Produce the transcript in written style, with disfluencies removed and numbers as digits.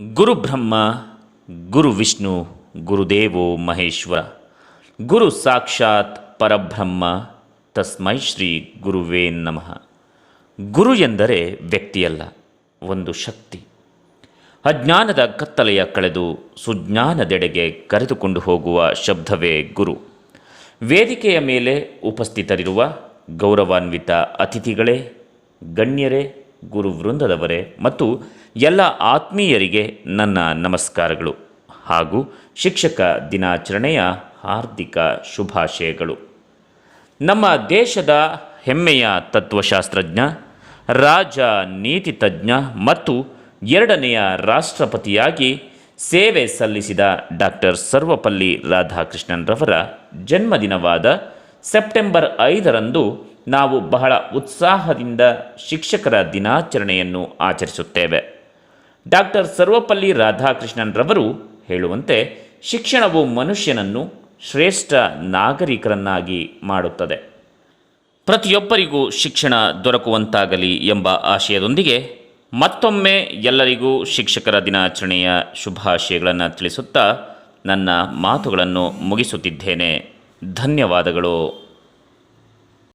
ಗುರು ಬ್ರಹ್ಮ ಗುರು ವಿಷ್ಣು ಗುರುದೇವೋ ಮಹೇಶ್ವರ ಗುರು ಸಾಕ್ಷಾತ್ ಪರಬ್ರಹ್ಮ ತಸ್ಮೈ ಶ್ರೀ ಗುರುವೇ ನಮಃ. ಗುರು ಎಂದರೆ ವ್ಯಕ್ತಿಯಲ್ಲ, ಒಂದು ಶಕ್ತಿ. ಅಜ್ಞಾನದ ಕತ್ತಲೆಯ ಕಳೆದು ಸುಜ್ಞಾನದೆಡೆಗೆ ಕರೆದುಕೊಂಡು ಹೋಗುವ ಶಬ್ದವೇ ಗುರು. ವೇದಿಕೆಯ ಮೇಲೆ ಉಪಸ್ಥಿತರಿರುವ ಗೌರವಾನ್ವಿತ ಅತಿಥಿಗಳೇ, ಗಣ್ಯರೇ, ಗುರು ವೃಂದದವರೇ ಮತ್ತು ಎಲ್ಲ ಆತ್ಮೀಯರಿಗೆ ನನ್ನ ನಮಸ್ಕಾರಗಳು ಹಾಗೂ ಶಿಕ್ಷಕ ದಿನಾಚರಣೆಯ ಹಾರ್ದಿಕ ಶುಭಾಶಯಗಳು. ನಮ್ಮ ದೇಶದ ಹೆಮ್ಮೆಯ ತತ್ವಶಾಸ್ತ್ರಜ್ಞ, ರಾಜ ನೀತಿ ತಜ್ಞ ಮತ್ತು ಎರಡನೆಯ ರಾಷ್ಟ್ರಪತಿಯಾಗಿ ಸೇವೆ ಸಲ್ಲಿಸಿದ ಡಾಕ್ಟರ್ ಸರ್ವಪಲ್ಲಿ ರಾಧಾಕೃಷ್ಣನ್ರವರ ಜನ್ಮದಿನವಾದ ಸೆಪ್ಟೆಂಬರ್ 5ರಂದು ನಾವು ಬಹಳ ಉತ್ಸಾಹದಿಂದ ಶಿಕ್ಷಕರ ದಿನಾಚರಣೆಯನ್ನು ಆಚರಿಸುತ್ತೇವೆ. ಡಾಕ್ಟರ್ ಸರ್ವಪಲ್ಲಿ ರಾಧಾಕೃಷ್ಣನ್ರವರು ಹೇಳುವಂತೆ, ಶಿಕ್ಷಣವು ಮನುಷ್ಯನನ್ನು ಶ್ರೇಷ್ಠ ನಾಗರಿಕರನ್ನಾಗಿ ಮಾಡುತ್ತದೆ. ಪ್ರತಿಯೊಬ್ಬರಿಗೂ ಶಿಕ್ಷಣ ದೊರಕುವಂತಾಗಲಿ ಎಂಬ ಆಶಯದೊಂದಿಗೆ ಮತ್ತೊಮ್ಮೆ ಎಲ್ಲರಿಗೂ ಶಿಕ್ಷಕರ ದಿನಾಚರಣೆಯ ಶುಭಾಶಯಗಳನ್ನು ತಿಳಿಸುತ್ತಾ ನನ್ನ ಮಾತುಗಳನ್ನು ಮುಗಿಸುತ್ತಿದ್ದೇನೆ. ಧನ್ಯವಾದಗಳು.